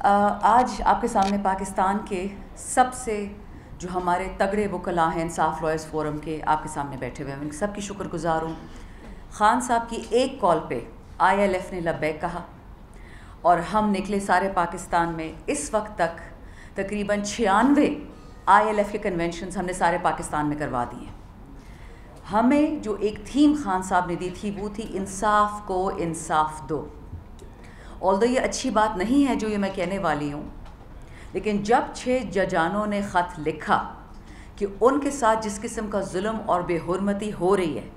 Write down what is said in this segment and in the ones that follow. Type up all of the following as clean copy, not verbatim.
آج آپ کے سامنے پاکستان کے سب سے جو ہمارے تگڑے وکلاء ہیں انصاف لائرز فورم کے آپ کے سامنے بیٹھے ہوئے ہیں، ان سب کی شکر گزار ہوں۔ خان صاحب کی ایک کال پہ ILF نے لبیک کہا اور ہم نکلے سارے پاکستان میں۔ اس وقت تک تقریباً 96 ILF کے کنونشنز ہم نے سارے پاکستان میں کروا دیے۔ ہمیں جو ایک تھیم خان صاحب نے دی تھی وہ تھی انصاف کو انصاف دو۔ although یہ اچھی بات نہیں ہے جو یہ میں کہنے والی ہوں، لیکن جب 6 ججانوں نے خط لکھا کہ ان کے ساتھ جس قسم کا ظلم اور بے حرمتی ہو رہی ہے،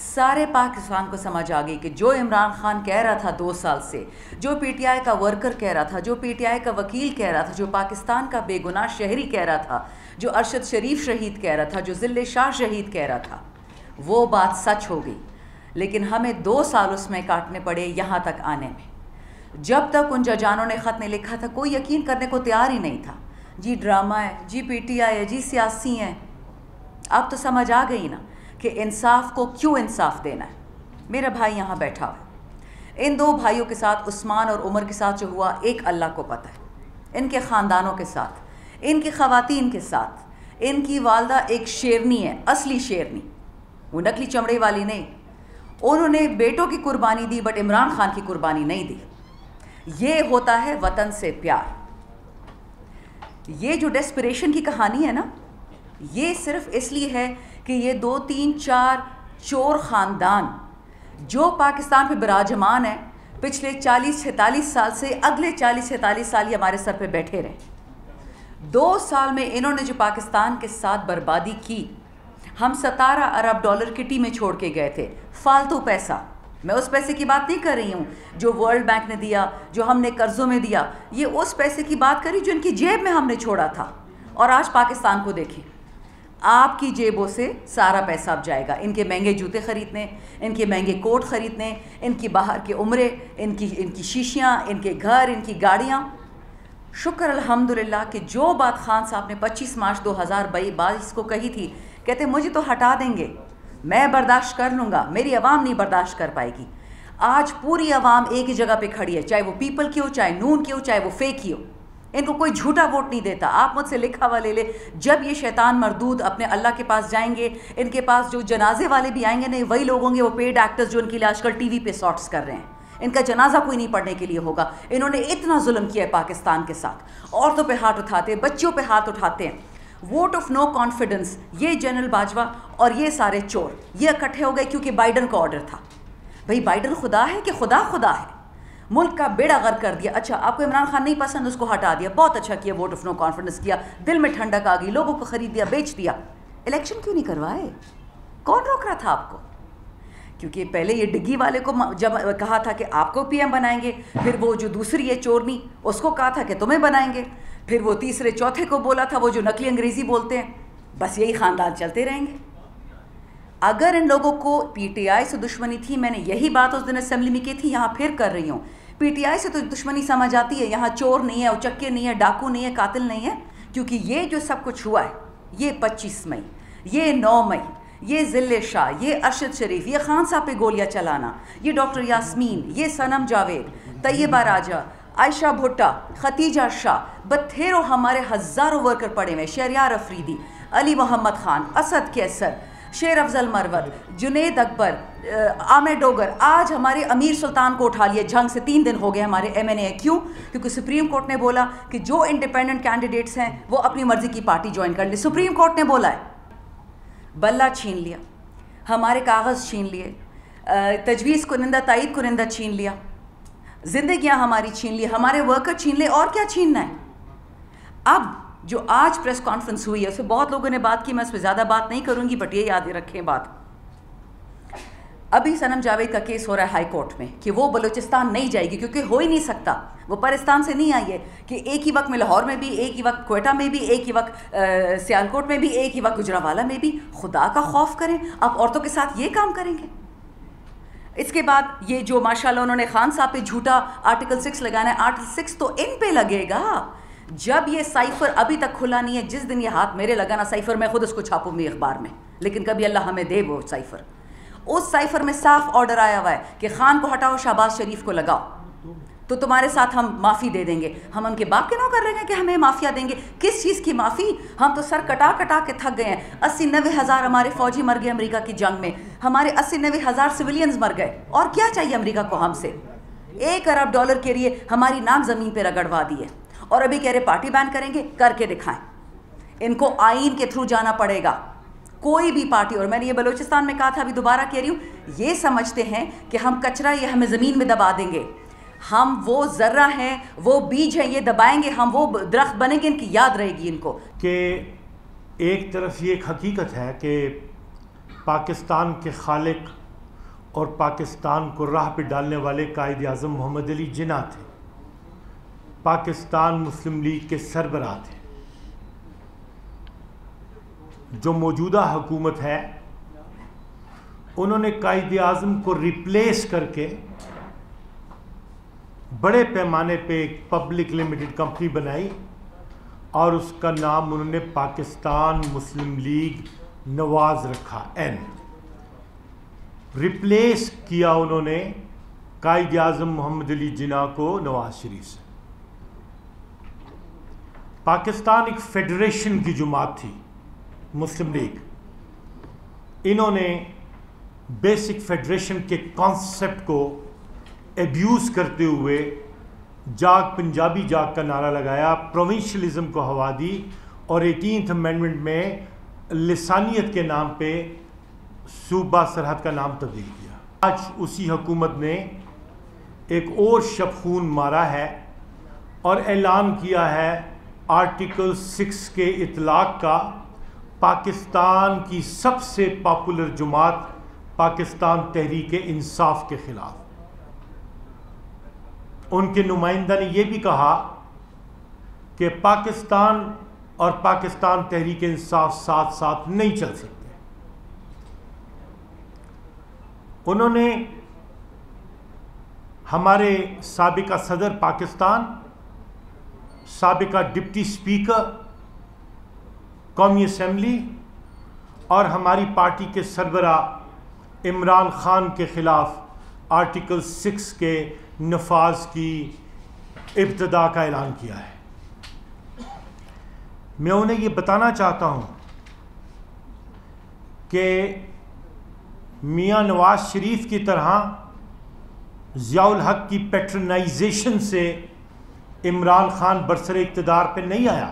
سارے پاکستان کو سمجھ آ گئی کہ جو عمران خان کہہ رہا تھا 2 سال سے، جو PTI کا ورکر کہہ رہا تھا، جو PTI کا وکیل کہہ رہا تھا، جو پاکستان کا بے گناہ شہری کہہ رہا تھا، جو ارشد شریف شہید کہہ رہا تھا، جو ذل شاہ شہید کہہ رہا تھا، وہ بات سچ ہو گئی۔ لیکن ہمیں 2 سال اس میں کاٹنے پڑے یہاں تک آنے میں۔ جب تک ان ججانوں نے خط نہیں لکھا تھا کوئی یقین کرنے کو تیار ہی نہیں تھا۔ جی ڈرامہ ہے، جی PTI ہے، جی سیاسی ہیں۔ اب تو سمجھ آ گئی نا کہ انصاف کو کیوں انصاف دینا ہے۔ میرا بھائی یہاں بیٹھا ہوا، ان 2 بھائیوں کے ساتھ، عثمان اور عمر کے ساتھ جو ہوا ایک اللہ کو پتہ ہے، ان کے خاندانوں کے ساتھ، ان کی خواتین کے ساتھ۔ ان کی والدہ ایک شیرنی ہے، اصلی شیرنی، وہ نقلی چمڑے والی نہیں۔ انہوں نے بیٹوں کی قربانی دی بٹ عمران خان کی قربانی نہیں دی۔ یہ ہوتا ہے وطن سے پیار۔ یہ جو ڈیسپریشن کی کہانی ہے نا، یہ صرف اس لیے ہے کہ یہ 2 3 4 چور خاندان جو پاکستان پہ براجمان ہیں پچھلے 40 46 سال سے، اگلے 40 46 سال یہ ہمارے سر پہ بیٹھے رہے۔ 2 سال میں انہوں نے جو پاکستان کے ساتھ بربادی کی، ہم 17 ارب ڈالر کٹی میں چھوڑ کے گئے تھے، فالتو پیسہ۔ میں اس پیسے کی بات نہیں کر رہی ہوں جو ورلڈ بینک نے دیا، جو ہم نے قرضوں میں دیا، یہ اس پیسے کی بات کری جو ان کی جیب میں ہم نے چھوڑا تھا۔ اور آج پاکستان کو دیکھیں، آپ کی جیبوں سے سارا پیسہ اب جائے گا، ان کے مہنگے جوتے خریدنے، ان کے مہنگے کوٹ خریدنے، ان کی باہر کے عمرے، ان کی شیشیاں، ان کے گھر، ان کی گاڑیاں۔ شکر الحمدللہ کہ جو بات خان صاحب نے 25 مارچ 2022 کو کہی تھی، کہتے مجھے تو ہٹا دیں گے، میں برداشت کر لوں گا، میری عوام نہیں برداشت کر پائے گی۔ آج پوری عوام ایک ہی جگہ پہ کھڑی ہے، چاہے وہ پیپل کی ہو، چاہے نون کی ہو، چاہے وہ فیک کی ہو۔ ان کو کوئی جھوٹا ووٹ نہیں دیتا۔ آپ مجھ سے لکھا ہوا لے لے، جب یہ شیطان مردود اپنے اللہ کے پاس جائیں گے، ان کے پاس جو جنازے والے بھی آئیں گے نہیں، وہی لوگ ہوں گے وہ پیڈ ایکٹرز جو ان کے لیے آج کل TV پہ شارٹس کر رہے ہیں۔ ان کا جنازہ کوئی نہیں پڑھنے کے لیے ہوگا۔ انہوں نے اتنا ظلم کیا ہے پاکستان کے ساتھ، عورتوں پہ ہاتھ اٹھاتے ہیں، بچوں پہ ہاتھ اٹھاتے ہیں۔ ووٹ آف نو کانفیڈنس، یہ جنرل باجوہ اور یہ سارے چور یہ اکٹھے ہو گئے کیونکہ بائیڈن کا آرڈر تھا۔ بھئی بائیڈن خدا ہے کہ خدا ہے؟ ملک کا بیڑا غرق کر دیا۔ اچھا آپ کو عمران خان نہیں پسند، اس کو ہٹا دیا، بہت اچھا کیا، ووٹ آف نو کانفیڈنس کیا، دل میں ٹھنڈک آ گئی، لوگوں کو خرید دیا، بیچ دیا۔ الیکشن کیوں نہیں کروائے؟ کون روک رہا تھا آپ کو؟ کیونکہ پہلے یہ ڈگی والے کو جب کہا تھا کہ آپ کو PM بنائیں گے، پھر وہ جو دوسری ہے چورنی اس کو کہا تھا کہ تمہیں بنائیں گے، پھر وہ تیسرے چوتھے کو بولا تھا وہ جو نقلی انگریزی بولتے ہیں۔ بس یہی خاندان چلتے رہیں گے۔ اگر ان لوگوں کو PTI سے دشمنی تھی، میں نے یہی بات اس دن اسمبلی میں کی تھی، یہاں پھر کر رہی ہوں، PTI سے تو دشمنی سمجھ آتی ہے، یہاں چور نہیں ہے، اچکے نہیں ہے، ڈاکو نہیں ہے، قاتل نہیں ہے، کیونکہ یہ جو سب کچھ ہوا ہے، یہ 25 مئی، یہ 9 مئی، یہ ذل شاہ، یہ ارشد شریف، یہ خان صاحب پہ گولیاں چلانا، یہ ڈاکٹر یاسمین، یہ صنم جاوید، طیبہ راجہ، عائشہ بھٹا، ختیجہ شاہ، بتھیروں ہمارے ہزاروں ورکر پڑے ہوئے، شہریار افریدی، علی محمد خان، اسد کیسر، شیر افضل مروت، جنید اکبر، عامر ڈوگر۔ آج ہمارے امیر سلطان کو اٹھا لیا، جنگ سے 3 دن ہو گئے ہمارے MNA۔ کیوں؟ کیونکہ سپریم کورٹ نے بولا کہ جو انڈیپینڈنٹ کینڈیڈیٹس ہیں وہ اپنی مرضی کی پارٹی جوائن کر لیں۔ سپریم کورٹ نے بولا ہے۔ بلہ چھین لیا، ہمارے کاغذ چھین لیے، تجویز کنندہ، تائید کنندہ چھین لیا، زندگیاں ہماری چھین لی، ہمارے ورکر چھین لے، اور کیا چھیننا ہے؟ اب جو آج پریس کانفرنس ہوئی ہے اس میں بہت لوگوں نے بات کی، میں اس پہ زیادہ بات نہیں کروں گی، بٹ یہ یاد رکھیں بات، ابھی صنم جاوید کا کیس ہو رہا ہے ہائی کورٹ میں کہ وہ بلوچستان نہیں جائے گی، کیونکہ ہو ہی نہیں سکتا، وہ پاکستان سے نہیں آئی ہے کہ ایک ہی وقت میں لاہور میں بھی، ایک ہی وقت کوئٹہ میں بھی، ایک ہی وقت سیالکوٹ میں بھی، ایک ہی وقت گجرانوالہ میں بھی۔ خدا کا خوف کریں، آپ عورتوں کے ساتھ یہ کام کریں گے؟ اس کے بعد یہ جو ماشاءاللہ انہوں نے خان صاحب پہ جھوٹا آرٹیکل 6 لگانا ہے، آرٹیکل 6 تو ان پہ لگے گا جب یہ سائفر ابھی تک کھلا نہیں ہے۔ جس دن یہ ہاتھ میرے لگانا سائفر، میں خود اس کو چھاپوں گی اخبار میں، لیکن کبھی اللہ ہمیں دے وہ سائفر۔ اس سائفر میں صاف آرڈر آیا ہوا ہے کہ خان کو ہٹاؤ، شہباز شریف کو لگاؤ۔ تو تمہارے ساتھ ہم معافی دے دیں گے. ہم ان کے باپ کے نوکر رہ گئے کہ ہمیں معافیا دیں گے؟ کس چیز کی معافی؟ ہم تو سر کٹا کٹا کے تھک گئے ہیں. 80-90 ہزار ہمارے فوجی مر گئے امریکہ کی جنگ میں, ہمارے 80-90 ہزار سویلینز مر گئے. اور کیا چاہیے امریکہ کو ہم سے؟ $1 ارب کے لیے ہماری ناک زمین پہ رگڑوا دی ہے. اور ابھی کہہ رہے پارٹی بین کریں گے, کر کے دکھائیں. ان کو آئین کے تھرو جانا پڑے گا. کوئی بھی پارٹی, اور میں نے یہ بلوچستان میں کہا تھا, ابھی دوبارہ کہہ رہی ہوں, یہ سمجھتے ہیں کہ ہم کچرا یہ ہمیں زمین میں دبا دیں گے. ہم وہ ذرہ ہیں, وہ بیج ہیں, یہ دبائیں گے, ہم وہ درخت بنیں گے. ان کی یاد رہے گی ان کو کہ ایک طرف یہ ایک حقیقت ہے کہ پاکستان کے خالق اور پاکستان کو راہ پہ ڈالنے والے قائد اعظم محمد علی جناح تھے, پاکستان مسلم لیگ کے سربراہ تھے. جو موجودہ حکومت ہے انہوں نے قائد اعظم کو ریپلیس کر کے بڑے پیمانے پہ ایک پبلک لمیٹڈ کمپنی بنائی اور اس کا نام انہوں نے پاکستان مسلم لیگ نواز رکھا. ریپلیس کیا انہوں نے قائد اعظم محمد علی جناح کو نواز شریف سے. پاکستان ایک فیڈریشن کی جماعت تھی مسلم لیگ. انہوں نے بیسک فیڈریشن کے کانسیپٹ کو ایبیوز کرتے ہوئے جاگ پنجابی جاگ کا نعرہ لگایا, پروونشلزم کو ہوا دی, اور 18th امینڈمنٹ میں لسانیت کے نام پہ صوبہ سرحد کا نام تبدیل کیا. آج اسی حکومت نے ایک اور شب خون مارا ہے اور اعلان کیا ہے آرٹیکل 6 کے اطلاق کا. پاکستان کی سب سے پاپولر جماعت پاکستان تحریک انصاف کے خلاف. ان کے نمائندہ نے یہ بھی کہا کہ پاکستان اور پاکستان تحریک انصاف ساتھ ساتھ نہیں چل سکتے. انہوں نے ہمارے سابقہ صدر پاکستان, سابقہ ڈپٹی اسپیکر قومی اسمبلی اور ہماری پارٹی کے سربراہ عمران خان کے خلاف آرٹیکل 6 کے نفاذ کی ابتدا کا اعلان کیا ہے. میں انہیں یہ بتانا چاہتا ہوں کہ میاں نواز شریف کی طرح ضیاء الحق کی پیٹرنائزیشن سے عمران خان برسر اقتدار پہ نہیں آیا.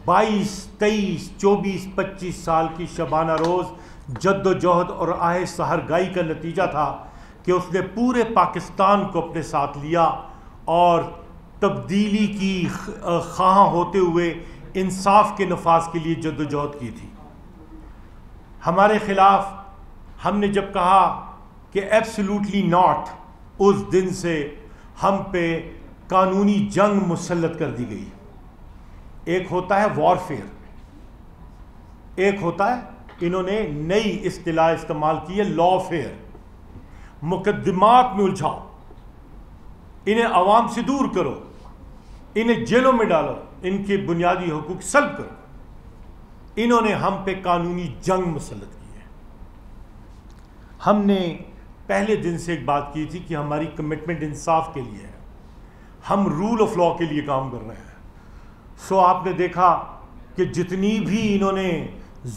22, 23, 24, 25 سال کی شبانہ روز جد و جہد اور آہ سحرگائی کا نتیجہ تھا کہ اس نے پورے پاکستان کو اپنے ساتھ لیا اور تبدیلی کی خواہاں ہوتے ہوئے انصاف کے نفاذ کے لیے جد و جہد کی تھی. ہمارے خلاف ہم نے جب کہا کہ ایبسلیوٹلی ناٹ, اس دن سے ہم پہ قانونی جنگ مسلط کر دی گئی. ایک ہوتا ہے وارفیئر, ایک ہوتا ہے, انہوں نے نئی اصطلاح استعمال کی ہے لا فیئر. مقدمات میں الجھاؤ, انہیں عوام سے دور کرو, انہیں جیلوں میں ڈالو, ان کے بنیادی حقوق سلب کرو. انہوں نے ہم پہ قانونی جنگ مسلط کی ہے. ہم نے پہلے دن سے ایک بات کی تھی کہ ہماری کمٹمنٹ انصاف کے لیے ہے, ہم رول آف لا کے لیے کام کر رہے ہیں. سو آپ نے دیکھا کہ جتنی بھی انہوں نے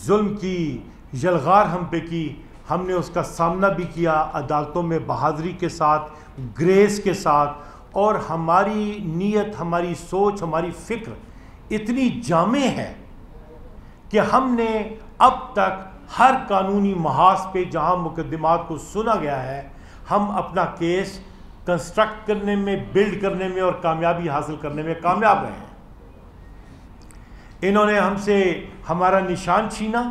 ظلم کی, یلغار ہم پہ کی, ہم نے اس کا سامنا بھی کیا عدالتوں میں بہادری کے ساتھ, گریس کے ساتھ. اور ہماری نیت, ہماری سوچ, ہماری فکر اتنی جامع ہے کہ ہم نے اب تک ہر قانونی محاذ پہ جہاں مقدمات کو سنا گیا ہے, ہم اپنا کیس کنسٹرکٹ کرنے میں, بلڈ کرنے میں اور کامیابی حاصل کرنے میں کامیاب رہے ہیں. انہوں نے ہم سے ہمارا نشان چھینا,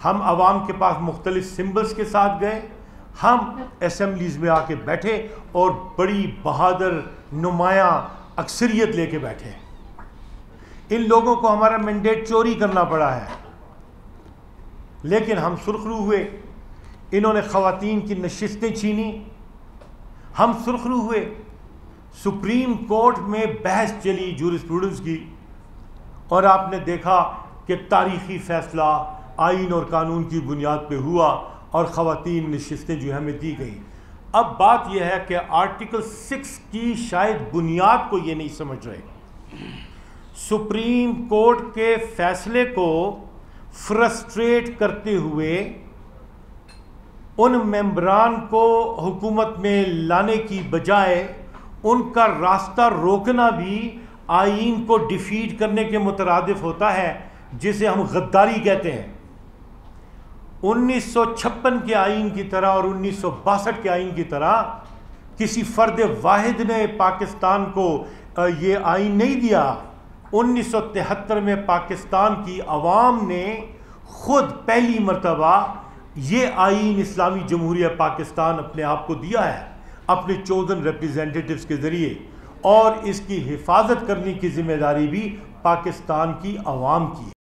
ہم عوام کے پاس مختلف سمبلز کے ساتھ گئے, ہم اسمبلیز میں آ کے بیٹھے اور بڑی بہادر نمایاں اکثریت لے کے بیٹھے. ان لوگوں کو ہمارا مینڈیٹ چوری کرنا پڑا ہے, لیکن ہم سرخرو ہوئے. انہوں نے خواتین کی نشستیں چھینی, ہم سرخرو ہوئے. سپریم کورٹ میں بحث چلی جورسپروڈنس کی, اور آپ نے دیکھا کہ تاریخی فیصلہ آئین اور قانون کی بنیاد پہ ہوا اور خواتین نشستیں جو ہمیں دی گئیں. اب بات یہ ہے کہ آرٹیکل 6 کی شاید بنیاد کو یہ نہیں سمجھ رہے. سپریم کورٹ کے فیصلے کو فرسٹریٹ کرتے ہوئے ان ممبران کو حکومت میں لانے کی بجائے ان کا راستہ روکنا بھی آئین کو ڈیفیٹ کرنے کے مترادف ہوتا ہے، جسے ہم غداری کہتے ہیں. 1956 کے آئین کی طرح اور 1962 کے آئین کی طرح کسی فرد واحد نے پاکستان کو یہ آئین نہیں دیا. 1973 میں پاکستان کی عوام نے خود پہلی مرتبہ یہ آئین اسلامی جمہوریہ پاکستان اپنے آپ کو دیا ہے اپنے چوزن ریپریزنٹیٹیوز کے ذریعے، اور اس کی حفاظت کرنے کی ذمہ داری بھی پاکستان کی عوام کی ہے.